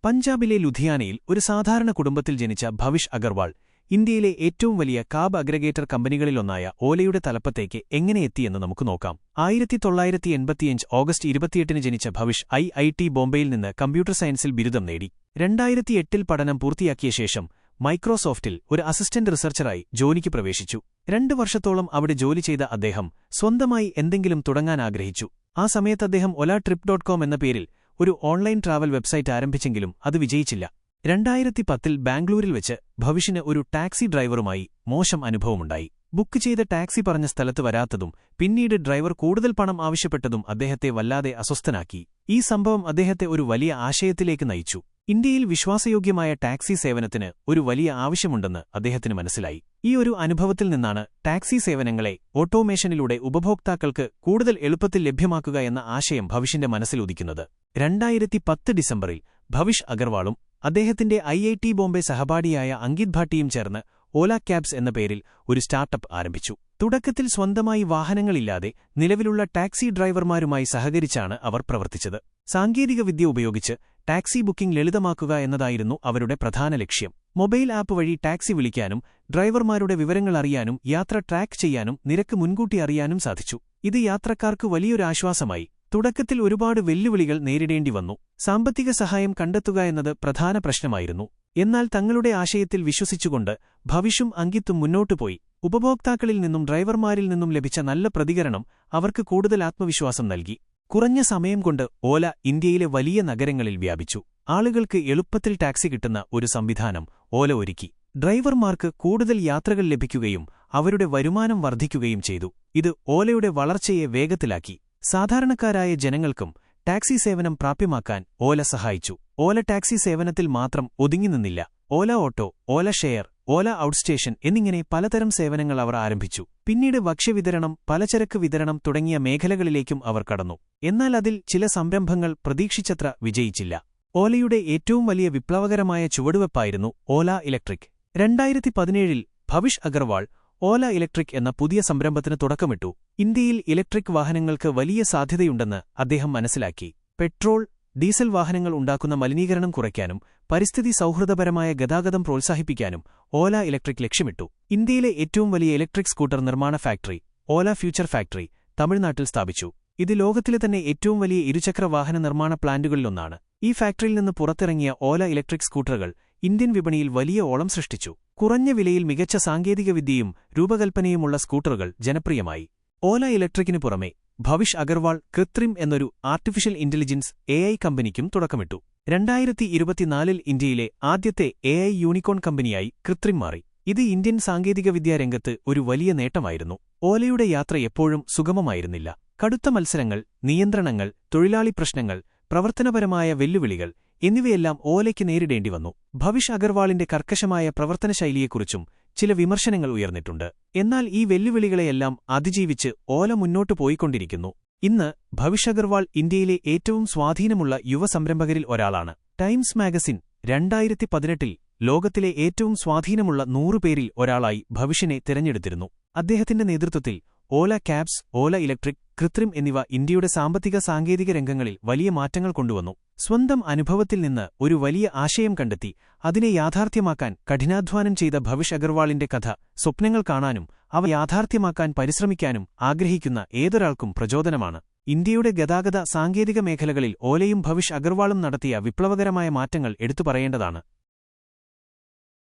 പഞ്ചാബിലെ ലുധിയാനയിൽ ഒരു സാധാരണ കുടുംബത്തിൽ ജനിച്ച ഭവിഷ് അഗർവാൾ ഇന്ത്യയിലെ ഏറ്റവും വലിയ കാബ് അഗ്രഗേറ്റർ കമ്പനികളിലൊന്നായ ഓലയുടെ തലപ്പത്തേക്ക് എങ്ങനെ എത്തിയെന്ന് നമുക്ക് നോക്കാം. 1985 ഓഗസ്റ്റ് 28 ജനിച്ച ഭവിഷ് ഐഐടി ബോംബെയിൽ നിന്ന് കമ്പ്യൂട്ടർ സയൻസിൽ ബിരുദം നേടി. 2008 പഠനം പൂർത്തിയാക്കിയ ശേഷം മൈക്രോസോഫ്റ്റിൽ ഒരു അസിസ്റ്റന്റ് റിസർച്ചറായി ജോലിക്ക് പ്രവേശിച്ചു. 2 വർഷത്തോളം അവിടെ ജോലി ചെയ്ത അദ്ദേഹം സ്വന്തമായി എന്തെങ്കിലും തുടങ്ങാൻ ആഗ്രഹിച്ചു. ആ സമയത്ത് അദ്ദേഹം ola.trip.com എന്ന പേരിൽ ഒരു ഓൺലൈൻ ട്രാവൽ വെബ്സൈറ്റ് ആരംഭിച്ചെങ്കിലും അത് വിജയിച്ചില്ല. 2010 ബാംഗ്ലൂരിൽ വെച്ച് ഭവിഷിന് ഒരു ടാക്സി ഡ്രൈവറുമായി മോശം അനുഭവമുണ്ടായി. ബുക്ക് ചെയ്ത ടാക്സി പറഞ്ഞ സ്ഥലത്ത് വരാത്തതും പിന്നീട് ഡ്രൈവർ കൂടുതൽ പണം ആവശ്യപ്പെട്ടതും അദ്ദേഹത്തെ വല്ലാതെ അസ്വസ്ഥനാക്കി. ഈ സംഭവം അദ്ദേഹത്തെ ഒരു വലിയ ആശയത്തിലേക്ക് നയിച്ചു. ഇന്ത്യയിൽ വിശ്വാസയോഗ്യമായ ടാക്സി സേവനത്തിന് ഒരു വലിയ ആവശ്യമുണ്ടെന്ന് അദ്ദേഹത്തിന് മനസ്സിലായി. ഈ ഒരു അനുഭവത്തിൽ നിന്നാണ് ടാക്സി സേവനങ്ങളെ ഓട്ടോമേഷനിലൂടെ ഉപഭോക്താക്കൾക്ക് കൂടുതൽ എളുപ്പത്തിൽ ലഭ്യമാക്കുക എന്ന ആശയം ഭവിഷിന്റെ മനസ്സിലുദിക്കുന്നത്. 2010 ഡിസംബറിൽ ഭവിഷ് അഗർവാളും അദ്ദേഹത്തിന്റെ ഐഐടി ബോംബെ സഹപാഠിയായ അങ്കിത് ഭാട്ടിയും ചേർന്ന് ഓല ക്യാബ്സ് എന്ന പേരിൽ ഒരു സ്റ്റാർട്ടപ്പ് ആരംഭിച്ചു. തുടക്കത്തിൽ സ്വന്തമായി വാഹനങ്ങളില്ലാതെ നിലവിലുള്ള ടാക്സി ഡ്രൈവർമാരുമായി സഹകരിച്ചാണ് അവർ പ്രവർത്തിച്ചത്. സാങ്കേതികവിദ്യ ഉപയോഗിച്ച് ടാക്സി ബുക്കിംഗ് ലളിതമാക്കുക എന്നതായിരുന്നു അവരുടെ പ്രധാന ലക്ഷ്യം. മൊബൈൽ ആപ്പ് വഴി ടാക്സി വിളിക്കാനും ഡ്രൈവർമാരുടെ വിവരങ്ങൾ അറിയാനും യാത്ര ട്രാക്ക് ചെയ്യാനും നിരക്ക് മുൻകൂട്ടി അറിയാനും സാധിച്ചു. ഇത് യാത്രക്കാർക്ക് വലിയൊരാശ്വാസമായി. തുടക്കത്തിൽ ഒരുപാട് വെല്ലുവിളികൾ നേരിടേണ്ടി വന്നു. സാമ്പത്തിക സഹായം കണ്ടെത്തുക എന്നത് പ്രധാന പ്രശ്നമായിരുന്നു. എന്നാൽ തങ്ങളുടെ ആശയത്തിൽ വിശ്വസിച്ചുകൊണ്ട് ഭവിഷും അങ്കിത്തും മുന്നോട്ടുപോയി. ഉപഭോക്താക്കളിൽ നിന്നും ഡ്രൈവർമാരിൽ നിന്നും ലഭിച്ച നല്ല പ്രതികരണം അവർക്ക് കൂടുതൽ ആത്മവിശ്വാസം നൽകി. കുറഞ്ഞ സമയം കൊണ്ട് ഓല ഇന്ത്യയിലെ വലിയ നഗരങ്ങളിൽ വ്യാപിച്ചു. ആളുകൾക്ക് എളുപ്പത്തിൽ ടാക്സി കിട്ടുന്ന ഒരു സംവിധാനം ഓല ഒരുക്കി. ഡ്രൈവർമാർക്ക് കൂടുതൽ യാത്രകൾ ലഭിക്കുകയും അവരുടെ വരുമാനം വർദ്ധിക്കുകയും ചെയ്തു. ഇത് ഓലയുടെ വളർച്ചയെ വേഗത്തിലാക്കി. സാധാരണക്കാരായ ജനങ്ങൾക്കും ടാക്സി സേവനം പ്രാപ്യമാക്കാൻ ഓല സഹായിച്ചു. ഓല ടാക്സി സേവനത്തിൽ മാത്രം ഒതുങ്ങിനിന്നില്ല. ഓല ഓട്ടോ, ഓല ഷെയർ, ഓല ഔട്ട്സ്റ്റേഷൻ എന്നിങ്ങനെ പലതരം സേവനങ്ങൾ അവർ ആരംഭിച്ചു. പിന്നീട് ഭക്ഷ്യവിതരണം, പലചരക്ക് വിതരണം തുടങ്ങിയ മേഖലകളിലേക്കും അവർ കടന്നു. എന്നാൽ അതിൽ ചില സംരംഭങ്ങൾ പ്രതീക്ഷിച്ചത്ര വിജയിച്ചില്ല. ഓലയുടെ ഏറ്റവും വലിയ വിപ്ലവകരമായ ചുവടുവെപ്പായിരുന്നു ഓല ഇലക്ട്രിക്. 2017 ഭവിഷ് അഗർവാൾ ഓല ഇലക്ട്രിക് എന്ന പുതിയ സംരംഭത്തിന് തുടക്കമിട്ടു. ഇന്ത്യയിൽ ഇലക്ട്രിക് വാഹനങ്ങൾക്ക് വലിയ സാധ്യതയുണ്ടെന്ന് അദ്ദേഹം മനസ്സിലാക്കി. പെട്രോൾ, ഡീസൽ വാഹനങ്ങൾ ഉണ്ടാക്കുന്ന മലിനീകരണം കുറയ്ക്കാനും പരിസ്ഥിതി സൗഹൃദപരമായ ഗതാഗതം പ്രോത്സാഹിപ്പിക്കാനും ഓല ഇലക്ട്രിക് ലക്ഷ്യമിട്ടു. ഇന്ത്യയിലെ ഏറ്റവും വലിയ ഇലക്ട്രിക് സ്കൂട്ടർ നിർമ്മാണ ഫാക്ടറി ഓല ഫ്യൂച്ചർ ഫാക്ടറി തമിഴ്നാട്ടിൽ സ്ഥാപിച്ചു. ഇത് ലോകത്തിലെ തന്നെ ഏറ്റവും വലിയ ഇരുചക്ര വാഹന നിർമ്മാണ പ്ലാന്റുകളിലൊന്നാണ്. ഈ ഫാക്ടറിയിൽ നിന്ന് പുറത്തിറങ്ങിയ ഓല ഇലക്ട്രിക് സ്കൂട്ടറുകൾ ഇന്ത്യൻ വിപണിയിൽ വലിയ ഓളം സൃഷ്ടിച്ചു. കുറഞ്ഞ വിലയിൽ മികച്ച സാങ്കേതികവിദ്യയും രൂപകൽപ്പനയുമുള്ള സ്കൂട്ടറുകൾ ജനപ്രിയമായി. ഓല ഇലക്ട്രിക്കിനു പുറമെ ഭവിഷ് അഗർവാൾ കൃത്രിം എന്നൊരു ആർട്ടിഫിഷ്യൽ ഇന്റലിജൻസ് AI കമ്പനിക്കും തുടക്കമിട്ടു. 2024 ഇന്ത്യയിലെ ആദ്യത്തെ AI യൂണിക്കോൺ കമ്പനിയായി കൃത്രിം മാറി. ഇത് ഇന്ത്യൻ സാങ്കേതികവിദ്യാ രംഗത്ത് ഒരു വലിയ നേട്ടമായിരുന്നു. ഓലയുടെ യാത്ര എപ്പോഴും സുഗമമായിരുന്നില്ല. കടുത്ത മത്സരങ്ങൾ, നിയന്ത്രണങ്ങൾ, തൊഴിലാളി പ്രശ്നങ്ങൾ, പ്രവർത്തനപരമായ വെല്ലുവിളികൾ എന്നിവയെല്ലാം ഓലയ്ക്ക് നേരിടേണ്ടി വന്നു. ഭവിഷ് അഗർവാളിന്റെ കർക്കശമായ പ്രവർത്തനശൈലിയെക്കുറിച്ചും ചില വിമർശനങ്ങൾ ഉയർന്നിട്ടുണ്ട്. എന്നാൽ ഈ വെല്ലുവിളികളെയെല്ലാം അതിജീവിച്ച് ഓല മുന്നോട്ടു പോയിക്കൊണ്ടിരിക്കുന്നു. ഇന്ന് ഭവിഷ് അഗർവാൾ ഇന്ത്യയിലെ ഏറ്റവും സ്വാധീനമുള്ള യുവ സംരംഭകരിൽ ഒരാളാണ്. ടൈംസ് മാഗസിൻ 2018 ലോകത്തിലെ ഏറ്റവും സ്വാധീനമുള്ള 100 പേരിൽ ഒരാളായി ഭവിഷിനെ തിരഞ്ഞെടുത്തിരുന്നു. അദ്ദേഹത്തിന്റെ നേതൃത്വത്തിൽ ഓല ക്യാബ്സ്, ഓല ഇലക്ട്രിക്, കൃത്രിം എന്നിവ ഇന്ത്യയുടെ സാമ്പത്തിക സാങ്കേതിക രംഗങ്ങളിൽ വലിയ മാറ്റങ്ങൾ കൊണ്ടുവന്നു. സ്വന്തം അനുഭവത്തിൽ നിന്ന് ഒരു വലിയ ആശയം കണ്ടെത്തി അതിനെ യാഥാർത്ഥ്യമാക്കാൻ കഠിനാധ്വാനം ചെയ്ത ഭവിഷ് അഗർവാളിന്റെ കഥ സ്വപ്നങ്ങൾ കാണാനും അവ യാഥാർത്ഥ്യമാക്കാൻ പരിശ്രമിക്കാനും ആഗ്രഹിക്കുന്ന ഏതൊരാൾക്കും പ്രചോദനമാണ്. ഇന്ത്യയുടെ ഗതാഗത സാങ്കേതിക മേഖലകളിൽ ഓലയും ഭവിഷ് അഗർവാളും നടത്തിയ വിപ്ലവകരമായ മാറ്റങ്ങൾ എടുത്തുപറയേണ്ടതാണ്.